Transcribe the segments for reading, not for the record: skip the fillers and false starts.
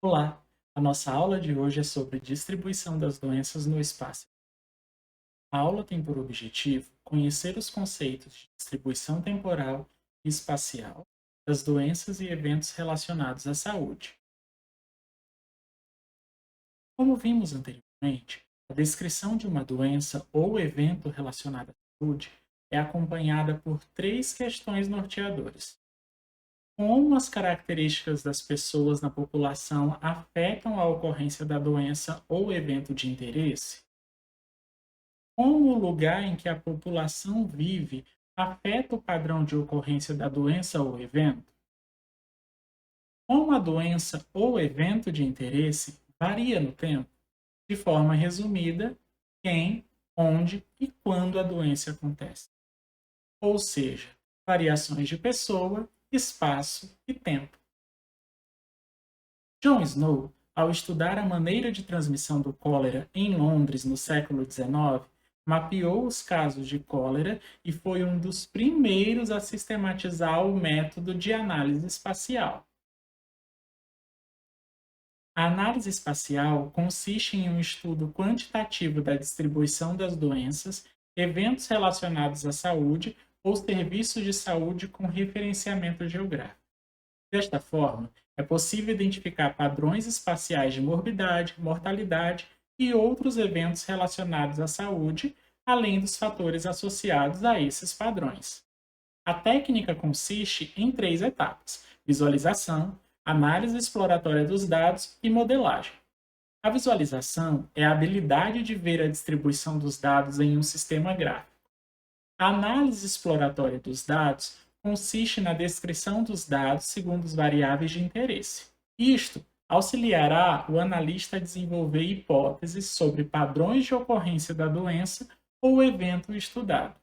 Olá! A nossa aula de hoje é sobre distribuição das doenças no espaço. A aula tem por objetivo conhecer os conceitos de distribuição temporal e espacial das doenças e eventos relacionados à saúde. Como vimos anteriormente, a descrição de uma doença ou evento relacionado à saúde é acompanhada por três questões norteadoras. Como as características das pessoas na população afetam a ocorrência da doença ou evento de interesse? Como o lugar em que a população vive afeta o padrão de ocorrência da doença ou evento? Como a doença ou evento de interesse varia no tempo? De forma resumida, quem, onde e quando a doença acontece. Ou seja, variações de pessoa, espaço e tempo. John Snow, ao estudar a maneira de transmissão do cólera em Londres no século XIX, mapeou os casos de cólera e foi um dos primeiros a sistematizar o método de análise espacial. A análise espacial consiste em um estudo quantitativo da distribuição das doenças, eventos relacionados à saúde ou serviços de saúde com referenciamento geográfico. Desta forma, é possível identificar padrões espaciais de morbidade, mortalidade e outros eventos relacionados à saúde, além dos fatores associados a esses padrões. A técnica consiste em três etapas: visualização, análise exploratória dos dados e modelagem. A visualização é a habilidade de ver a distribuição dos dados em um sistema gráfico. A análise exploratória dos dados consiste na descrição dos dados segundo os variáveis de interesse. Isto auxiliará o analista a desenvolver hipóteses sobre padrões de ocorrência da doença ou evento estudado.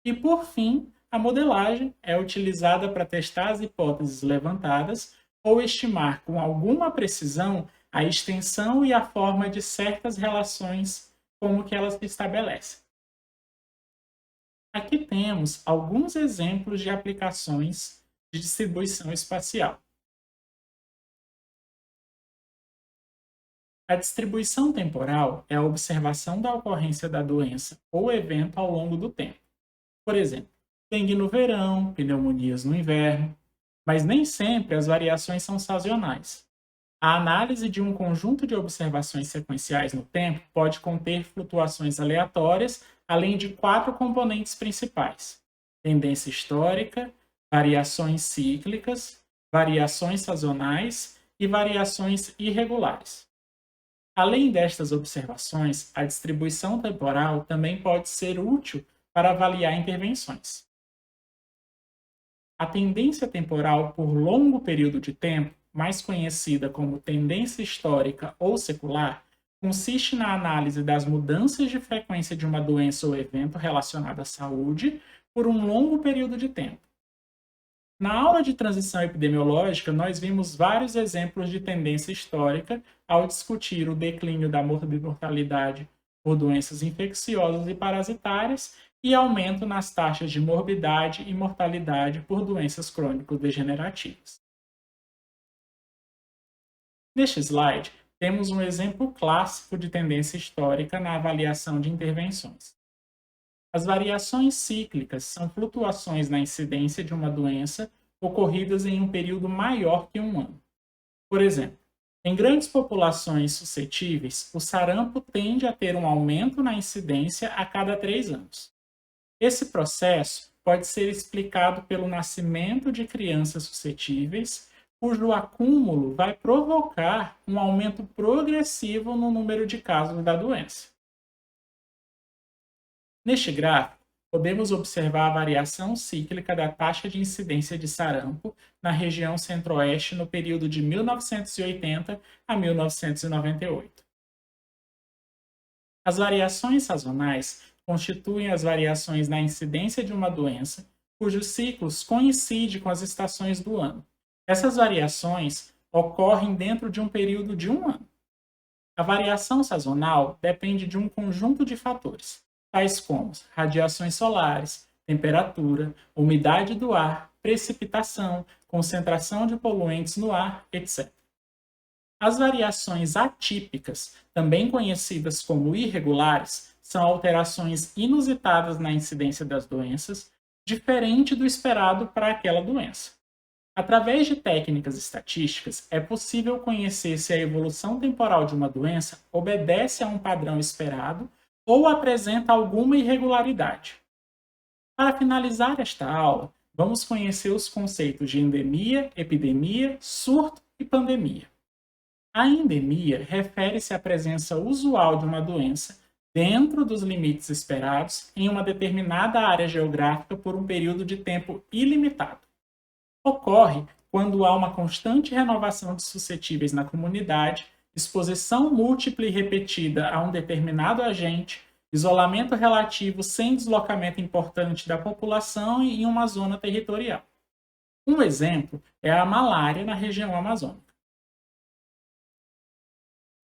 E, por fim, a modelagem é utilizada para testar as hipóteses levantadas ou estimar com alguma precisão a extensão e a forma de certas relações, como que elas se estabelecem. Aqui temos alguns exemplos de aplicações de distribuição espacial. A distribuição temporal é a observação da ocorrência da doença ou evento ao longo do tempo. Por exemplo, dengue no verão, pneumonias no inverno, mas nem sempre as variações são sazonais. A análise de um conjunto de observações sequenciais no tempo pode conter flutuações aleatórias, além de quatro componentes principais: tendência histórica, variações cíclicas, variações sazonais e variações irregulares. Além destas observações, a distribuição temporal também pode ser útil para avaliar intervenções. A tendência temporal por longo período de tempo, mais conhecida como tendência histórica ou secular, consiste na análise das mudanças de frequência de uma doença ou evento relacionado à saúde por um longo período de tempo. Na aula de transição epidemiológica, nós vimos vários exemplos de tendência histórica ao discutir o declínio da mortalidade por doenças infecciosas e parasitárias e aumento nas taxas de morbidade e mortalidade por doenças crônico-degenerativas. Neste slide, temos um exemplo clássico de tendência histórica na avaliação de intervenções. As variações cíclicas são flutuações na incidência de uma doença ocorridas em um período maior que um ano. Por exemplo, em grandes populações suscetíveis, o sarampo tende a ter um aumento na incidência a cada 3 anos. Esse processo pode ser explicado pelo nascimento de crianças suscetíveis, cujo acúmulo vai provocar um aumento progressivo no número de casos da doença. Neste gráfico, podemos observar a variação cíclica da taxa de incidência de sarampo na região centro-oeste no período de 1980 a 1998. As variações sazonais constituem as variações na incidência de uma doença cujos ciclos coincidem com as estações do ano. Essas variações ocorrem dentro de um período de um ano. A variação sazonal depende de um conjunto de fatores, tais como radiações solares, temperatura, umidade do ar, precipitação, concentração de poluentes no ar, etc. As variações atípicas, também conhecidas como irregulares, são alterações inusitadas na incidência das doenças, diferente do esperado para aquela doença. Através de técnicas estatísticas, é possível conhecer se a evolução temporal de uma doença obedece a um padrão esperado ou apresenta alguma irregularidade. Para finalizar esta aula, vamos conhecer os conceitos de endemia, epidemia, surto e pandemia. A endemia refere-se à presença usual de uma doença dentro dos limites esperados em uma determinada área geográfica por um período de tempo ilimitado. Ocorre quando há uma constante renovação de suscetíveis na comunidade, exposição múltipla e repetida a um determinado agente, isolamento relativo sem deslocamento importante da população em uma zona territorial. Um exemplo é a malária na região amazônica.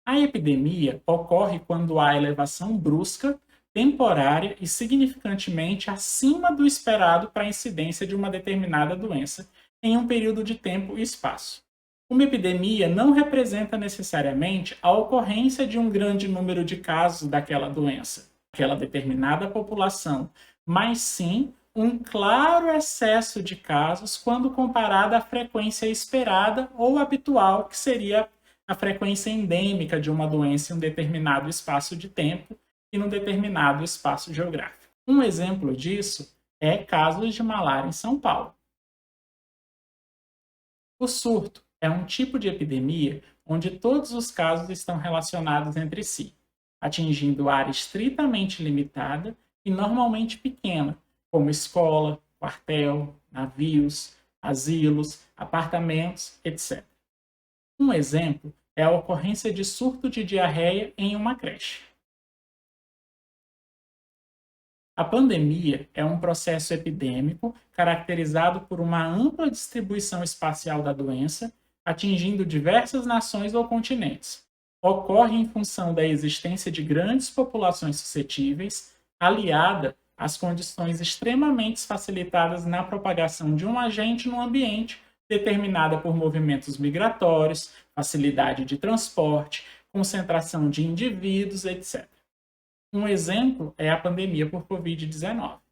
A epidemia ocorre quando há elevação brusca, temporária e significantemente acima do esperado para a incidência de uma determinada doença em um período de tempo e espaço. Uma epidemia não representa necessariamente a ocorrência de um grande número de casos daquela doença, daquela determinada população, mas sim um claro excesso de casos quando comparada à frequência esperada ou habitual, que seria a frequência endêmica de uma doença em um determinado espaço de tempo e num determinado espaço geográfico. Um exemplo disso é casos de malária em São Paulo. O surto é um tipo de epidemia onde todos os casos estão relacionados entre si, atingindo área estritamente limitada e normalmente pequena, como escola, quartel, navios, asilos, apartamentos, etc. Um exemplo é a ocorrência de surto de diarreia em uma creche. A pandemia é um processo epidêmico caracterizado por uma ampla distribuição espacial da doença, atingindo diversas nações ou continentes. Ocorre em função da existência de grandes populações suscetíveis, aliada às condições extremamente facilitadas na propagação de um agente no ambiente, determinada por movimentos migratórios, facilidade de transporte, concentração de indivíduos, etc. Um exemplo é a pandemia por Covid-19.